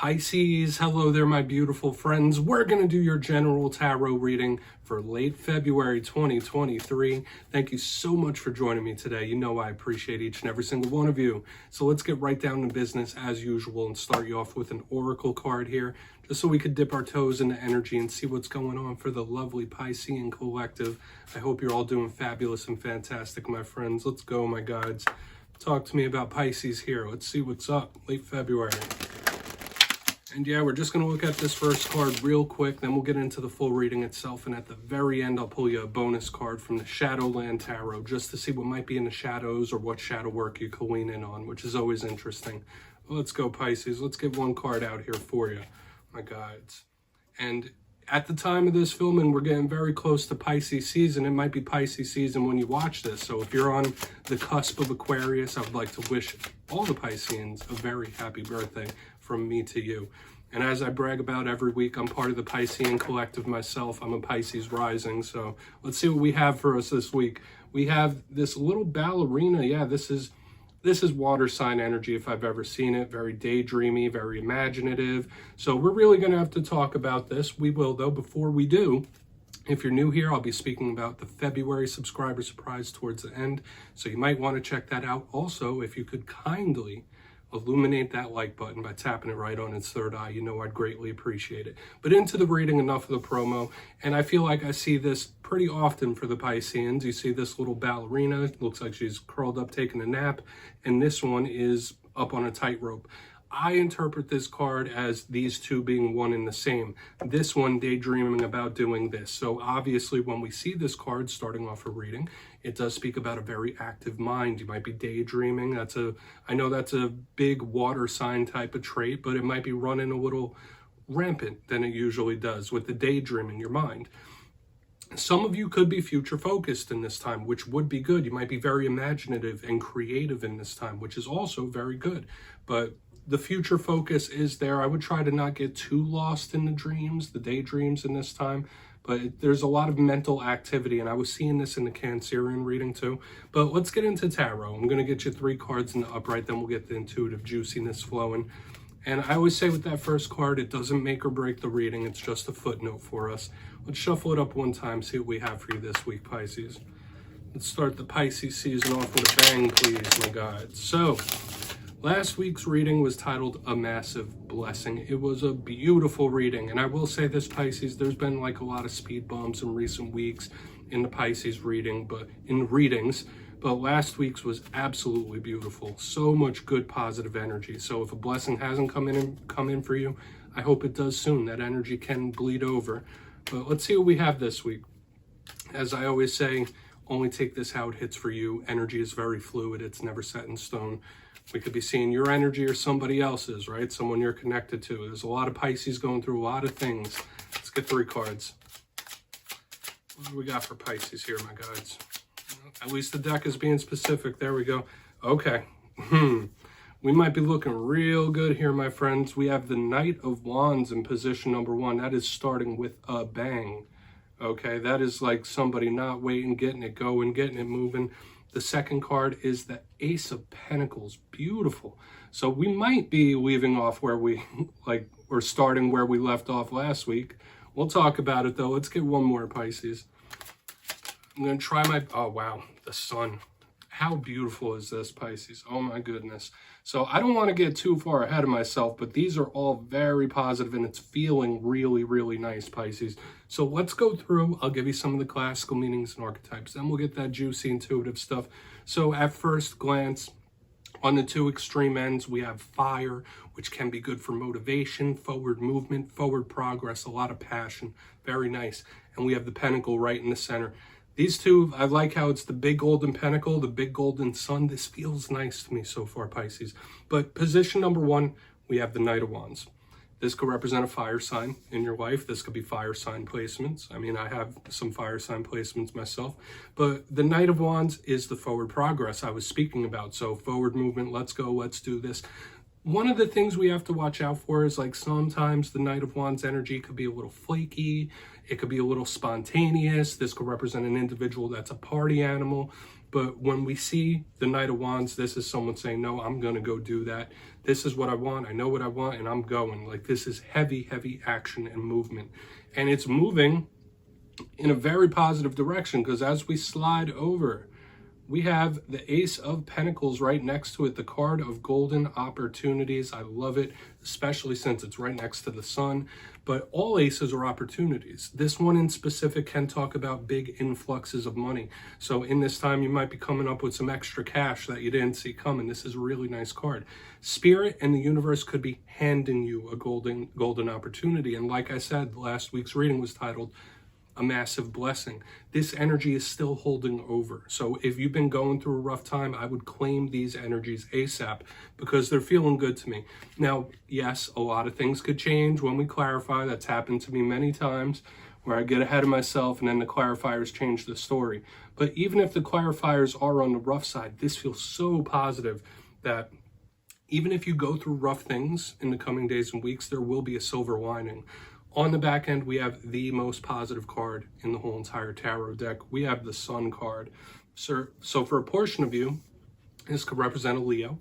Pisces, hello there, my beautiful friends. We're going to do your general tarot reading for late February 2023. Thank you so much for joining me today. You know I appreciate each and every single one of you. So let's get right down to business as usual and start you off with an oracle card here, just so we could dip our toes into energy and see what's going on for the lovely Piscean collective. I hope you're all doing fabulous and fantastic, my friends. Let's go, my guides. Talk to me about Pisces here. Let's see what's up late February. And yeah, we're just going to look at this first card real quick, then we'll get into the full reading itself, and at the very end I'll pull you a bonus card from the Shadowland Tarot just to see what might be in the shadows or what shadow work you can lean in on, which is always interesting. Well, let's go, Pisces. Let's get one card out here for you, my guides. And at the time of this filming, we're getting very close to Pisces season. It might be Pisces season when you watch this, so if you're on the cusp of Aquarius, I would like to wish all the Pisceans a very happy birthday from me to you. And as I brag about every week, I'm part of the Piscean collective myself. I'm a Pisces rising, so let's see what we have for us this week. We have this little ballerina. Yeah, this is water sign energy if I've ever seen it. Very daydreamy, very imaginative. So we're really going to have to talk about this. We will, though. Before we do, if you're new here, I'll be speaking about the February subscriber surprise towards the end. So you might want to check that out. Also, if you could kindly illuminate that like button by tapping it right on its third eye, you know I'd greatly appreciate it. But into the reading, enough of the promo. And I feel like I see this pretty often for the Pisceans. You see this little ballerina, looks like she's curled up taking a nap, and this one is up on a tightrope. I interpret this card as these two being one and the same. This one daydreaming about doing this. So obviously when we see this card starting off a reading, it does speak about a very active mind. You might be daydreaming. I know that's a big water sign type of trait, but it might be running a little rampant than it usually does with the daydream in your mind. Some of you could be future focused in this time, which would be good. You might be very imaginative and creative in this time, which is also very good. But the future focus is there. I would try to not get too lost in the dreams, the daydreams in this time, but there's a lot of mental activity, and I was seeing this in the Cancerian reading too. But let's get into tarot. I'm going to get you 3 cards in the upright, then we'll get the intuitive juiciness flowing. And I always say with that first card, it doesn't make or break the reading. It's just a footnote for us. Let's shuffle it up one time, see what we have for you this week, Pisces. Let's start the Pisces season off with a bang, please, my guides. So, last week's reading was titled A Massive Blessing. It was a beautiful reading. And I will say this, Pisces, there's been like a lot of speed bumps in recent weeks in the Pisces readings. But last week's was absolutely beautiful. So much good positive energy. So if a blessing hasn't come in for you, I hope it does soon. That energy can bleed over. But let's see what we have this week. As I always say, only take this how it hits for you. Energy is very fluid. It's never set in stone. We could be seeing your energy or somebody else's, right? Someone you're connected to. There's a lot of Pisces going through a lot of things. Let's get 3 cards. What do we got for Pisces here, my guides? At least the deck is being specific. There we go. Okay. We might be looking real good here, my friends. We have the Knight of Wands in position number 1. That is starting with a bang. Okay, that is like somebody not waiting, getting it going, getting it moving. The second card is the Ace of Pentacles. Beautiful. So we might be leaving off where we're starting where we left off last week. We'll talk about it though. Let's get one more, Pisces. I'm going to try oh wow, the sun. How beautiful is this, Pisces? Oh my goodness. So I don't want to get too far ahead of myself, but these are all very positive and it's feeling really, really nice, Pisces. So let's go through. I'll give you some of the classical meanings and archetypes. Then we'll get that juicy, intuitive stuff. So at first glance, on the 2 extreme ends, we have fire, which can be good for motivation, forward movement, forward progress, a lot of passion. Very nice. And we have the pentacle right in the center. These two, I like how it's the big golden pentacle, the big golden sun. This feels nice to me so far, Pisces. But position number 1, we have the Knight of Wands. This could represent a fire sign in your life. This could be fire sign placements. I mean, I have some fire sign placements myself. But the Knight of Wands is the forward progress I was speaking about. So forward movement, let's go, let's do this. One of the things we have to watch out for is like sometimes the Knight of Wands energy could be a little flaky. It could be a little spontaneous. This could represent an individual that's a party animal. But when we see the Knight of Wands, this is someone saying, no, I'm going to go do that. This is what I want. I know what I want, and I'm going. Like, this is heavy, heavy action and movement. And it's moving in a very positive direction, because as we slide over, we have the Ace of Pentacles right next to it, the card of golden opportunities. I love it, especially since it's right next to the sun. But all aces are opportunities. This one in specific can talk about big influxes of money. So in this time, you might be coming up with some extra cash that you didn't see coming. This is a really nice card. Spirit and the universe could be handing you a golden opportunity. And like I said, last week's reading was titled A Massive Blessing. This energy is still holding over. So if you've been going through a rough time, I would claim these energies ASAP, because they're feeling good to me. Now, yes, a lot of things could change when we clarify. That's happened to me many times, where I get ahead of myself and then the clarifiers change the story. But even if the clarifiers are on the rough side, this feels so positive that even if you go through rough things in the coming days and weeks, there will be a silver lining. On the back end, we have the most positive card in the whole entire tarot deck. We have the Sun card. So for a portion of you, this could represent a Leo,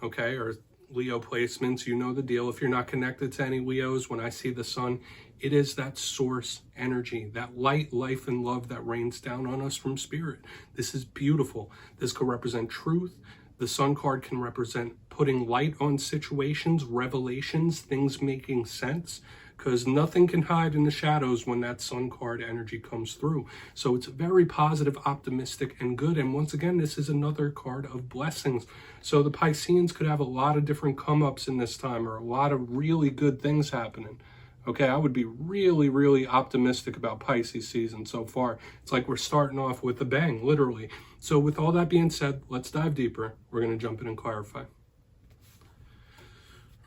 okay, or Leo placements. You know the deal. If you're not connected to any Leos, when I see the Sun, it is that source energy, that light, life, and love that rains down on us from spirit. This is beautiful. This could represent truth. The Sun card can represent putting light on situations, revelations, things making sense, because nothing can hide in the shadows when that Sun card energy comes through. So it's very positive, optimistic, and good. And once again, this is another card of blessings. So the Pisceans could have a lot of different come-ups in this time, or a lot of really good things happening. Okay, I would be really, really optimistic about Pisces season so far. It's like we're starting off with a bang, literally. So with all that being said, let's dive deeper. We're going to jump in and clarify.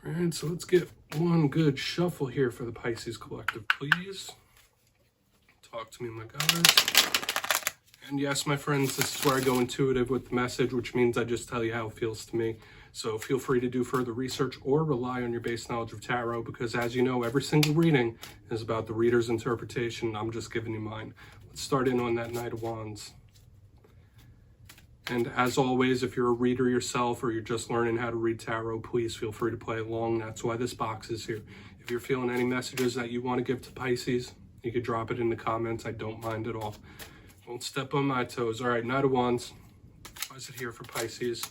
All right, so let's get one good shuffle here for the Pisces collective, please. Talk to me, my guys. And yes, my friends, this is where I go intuitive with the message, which means I just tell you how it feels to me. So feel free to do further research or rely on your base knowledge of tarot, because as you know, every single reading is about the reader's interpretation. I'm just giving you mine. Let's start in on that Knight of Wands. And as always, if you're a reader yourself or you're just learning how to read tarot, please feel free to play along. That's why this box is here. If you're feeling any messages that you want to give to Pisces, you could drop it in the comments. I don't mind at all. Won't step on my toes. All right, Knight of Wands. Why is it here for Pisces?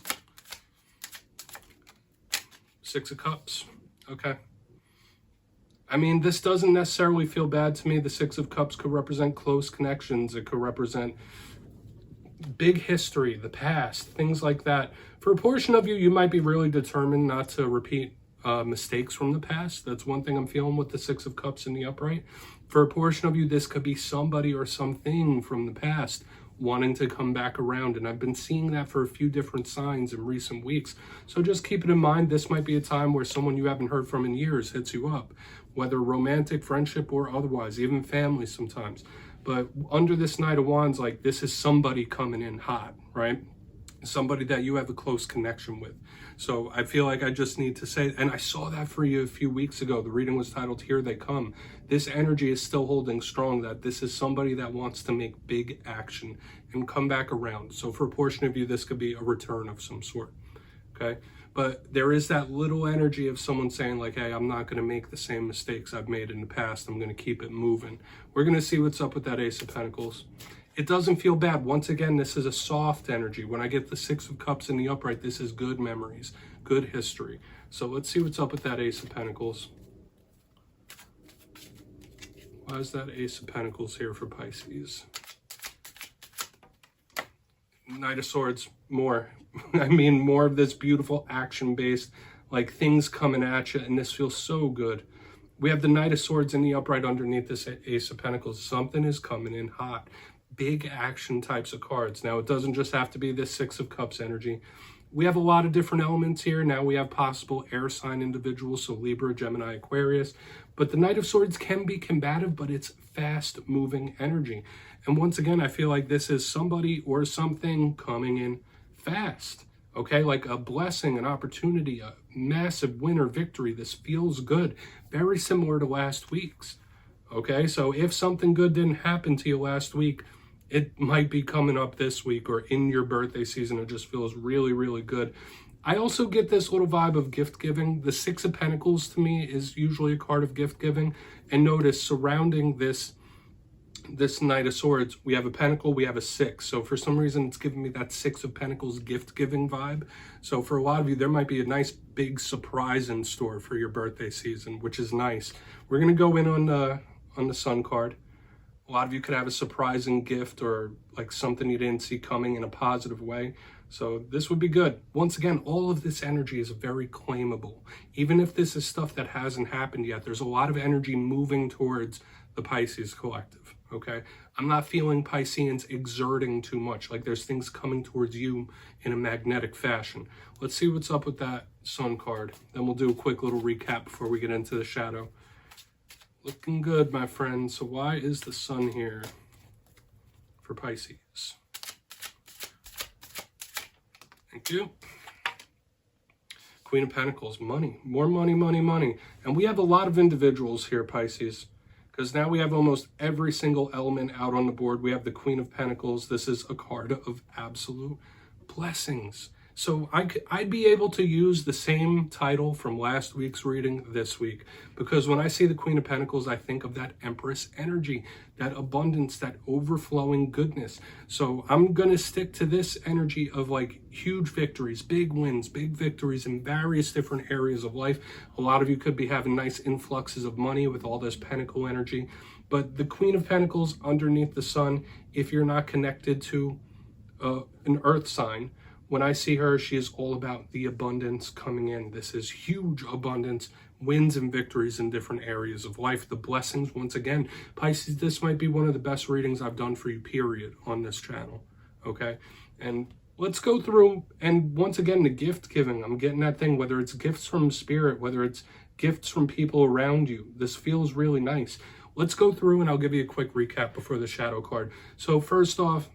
Six of Cups. Okay. I mean, this doesn't necessarily feel bad to me. The Six of Cups could represent close connections. It could represent big history, the past, things like that. For a portion of you, you might be really determined not to repeat mistakes from the past. That's one thing I'm feeling with the Six of Cups in the upright. For a portion of you, this could be somebody or something from the past wanting to come back around. And I've been seeing that for a few different signs in recent weeks. So just keep it in mind. This might be a time where someone you haven't heard from in years hits you up, whether romantic, friendship, or otherwise, even family sometimes. But under this Knight of Wands, like, this is somebody coming in hot, right? Somebody that you have a close connection with. So I feel like I just need to say, and I saw that for you a few weeks ago. The reading was titled Here They Come. This energy is still holding strong, that this is somebody that wants to make big action and come back around. So for a portion of you, this could be a return of some sort, okay? But there is that little energy of someone saying like, hey, I'm not going to make the same mistakes I've made in the past. I'm going to keep it moving. We're going to see what's up with that Ace of Pentacles. It doesn't feel bad. Once again, this is a soft energy. When I get the Six of Cups in the upright, this is good memories, good history. So let's see what's up with that Ace of Pentacles. Why is that Ace of Pentacles here for Pisces? Knight of Swords, more. I mean, more of this beautiful action-based, like things coming at you, and this feels so good. We have the Knight of Swords in the upright underneath this Ace of Pentacles. Something is coming in hot. Big action types of cards. Now, it doesn't just have to be this Six of Cups energy. We have a lot of different elements here. Now we have possible air sign individuals, so Libra, Gemini, Aquarius. But the Knight of Swords can be combative, but it's fast-moving energy. And once again, I feel like this is somebody or something coming in fast, okay? Like a blessing, an opportunity, a massive win or victory. This feels good. Very similar to last week's, okay? So if something good didn't happen to you last week, it might be coming up this week or in your birthday season. It just feels really, really good. I also get this little vibe of gift giving. The Six of Pentacles to me is usually a card of gift giving. And notice surrounding this Knight of Swords, we have a pentacle, we have a six. So for some reason, it's giving me that Six of Pentacles gift giving vibe. So for a lot of you, there might be a nice big surprise in store for your birthday season, which is nice. We're going to go in on the Sun card. A lot of you could have a surprising gift or like something you didn't see coming in a positive way. So this would be good. Once again, all of this energy is very claimable. Even if this is stuff that hasn't happened yet, there's a lot of energy moving towards the Pisces collective, okay? I'm not feeling Pisceans exerting too much. Like there's things coming towards you in a magnetic fashion. Let's see what's up with that Sun card. Then we'll do a quick little recap before we get into the shadow. Looking good, my friend. So why is the Sun here for Pisces? Thank you. Queen of Pentacles, money, more money, money, money. And we have a lot of individuals here, Pisces, because now we have almost every single element out on the board. We have the Queen of Pentacles. This is a card of absolute blessings. So I'd be able to use the same title from last week's reading this week, because when I see the Queen of Pentacles, I think of that Empress energy, that abundance, that overflowing goodness. So I'm going to stick to this energy of like huge victories, big wins, big victories in various different areas of life. A lot of you could be having nice influxes of money with all this Pentacle energy. But the Queen of Pentacles underneath the Sun, if you're not connected to an earth sign, when I see her, she is all about the abundance coming in. This is huge abundance, wins and victories in different areas of life. The blessings, once again, Pisces, this might be one of the best readings I've done for you, period, on this channel, okay? And let's go through, and once again, the gift giving. I'm getting that thing, whether it's gifts from spirit, whether it's gifts from people around you. This feels really nice. Let's go through, and I'll give you a quick recap before the shadow card. So first off,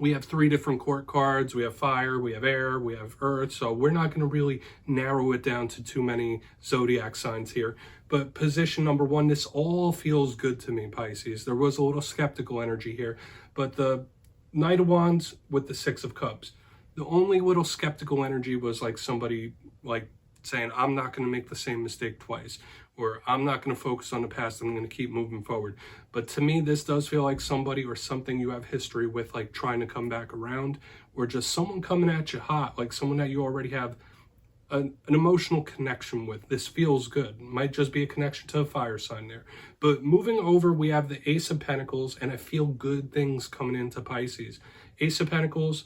we have 3 different court cards. We have fire, we have air, we have earth. So we're not going to really narrow it down to too many zodiac signs here. But position number 1, this all feels good to me, Pisces. There was a little skeptical energy here. But the Knight of Wands with the Six of Cups, the only little skeptical energy was like somebody like saying, I'm not going to make the same mistake twice, or I'm not going to focus on the past, I'm going to keep moving forward. But to me, this does feel like somebody or something you have history with, like trying to come back around, or just someone coming at you hot, like someone that you already have an emotional connection with. This feels good. Might just be a connection to a fire sign there. But moving over, we have the Ace of Pentacles, and I feel good things coming into Pisces. Ace of Pentacles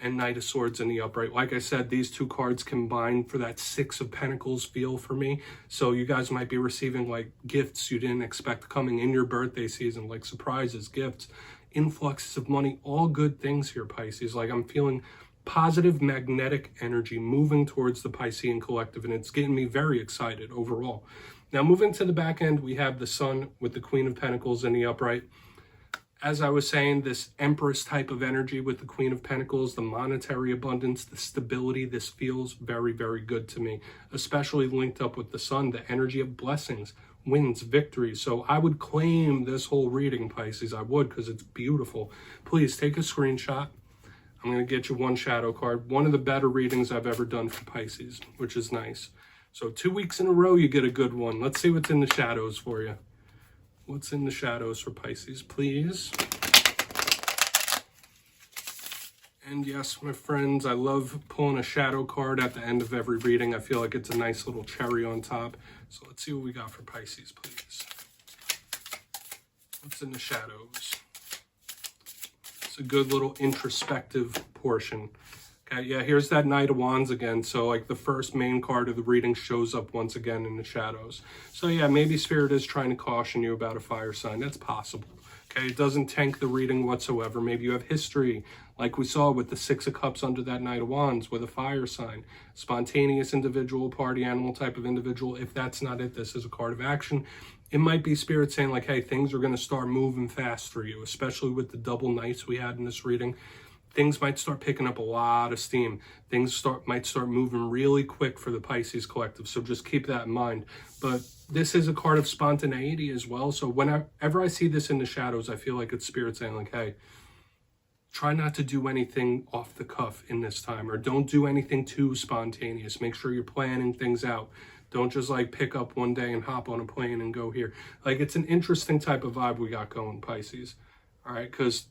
and Knight of Swords in the upright. Like I said, these 2 cards combine for that Six of Pentacles feel for me. So you guys might be receiving like gifts you didn't expect coming in your birthday season, like surprises, gifts, influxes of money, all good things here, Pisces. Like I'm feeling positive magnetic energy moving towards the Piscean collective, and it's getting me very excited overall. Now moving to the back end, we have the Sun with the Queen of Pentacles in the upright. As I was saying, this Empress type of energy with the Queen of Pentacles, the monetary abundance, the stability, this feels very, very good to me, especially linked up with the Sun, the energy of blessings, wins, victories. So I would claim this whole reading, Pisces. I would, because it's beautiful. Please take a screenshot. I'm going to get you 1 shadow card. One of the better readings I've ever done for Pisces, which is nice. So 2 weeks in a row, you get a good one. Let's see what's in the shadows for you. What's in the shadows for Pisces, please? And yes, my friends, I love pulling a shadow card at the end of every reading. I feel like it's a nice little cherry on top. So let's see what we got for Pisces, please. What's in the shadows? It's a good little introspective portion. Okay, yeah, here's that Knight of Wands again. So like the first main card of the reading shows up once again in the shadows. So yeah, maybe Spirit is trying to caution you about a fire sign. That's possible. Okay, it doesn't tank the reading whatsoever. Maybe you have history, like we saw with the Six of Cups under that Knight of Wands with a fire sign. Spontaneous individual, party animal type of individual. If that's not it, this is a card of action. It might be Spirit saying like, hey, things are going to start moving fast for you, especially with the double Knights we had in this reading. Things might start picking up a lot of steam. Things might start moving really quick for the Pisces collective. So just keep that in mind. But this is a card of spontaneity as well. So whenever I see this in the shadows, I feel like it's Spirit saying like, hey, try not to do anything off the cuff in this time, or don't do anything too spontaneous. Make sure you're planning things out. Don't just like pick up one day and hop on a plane and go here. Like, it's an interesting type of vibe we got going, Pisces. All right, because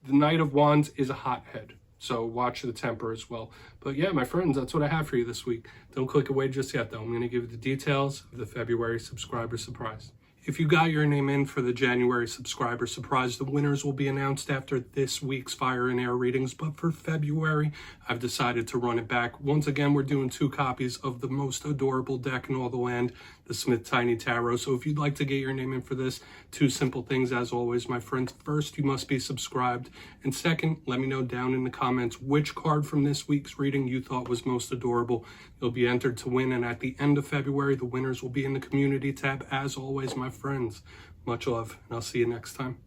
the Knight of Wands is a hothead. So watch the temper as well. But yeah, my friends, that's what I have for you this week. Don't click away just yet, though. I'm going to give you the details of the February subscriber surprise. If you got your name in for the January subscriber surprise, the winners will be announced after this week's Fire and Air readings. But for February, I've decided to run it back. Once again, we're doing 2 copies of the most adorable deck in all the land, the Smith Tiny Tarot. So if you'd like to get your name in for this, 2 simple things as always, my friends. First, you must be subscribed. And second, let me know down in the comments which card from this week's reading you thought was most adorable. You'll be entered to win. And at the end of February, the winners will be in the community tab. As always, my friends, much love, and I'll see you next time.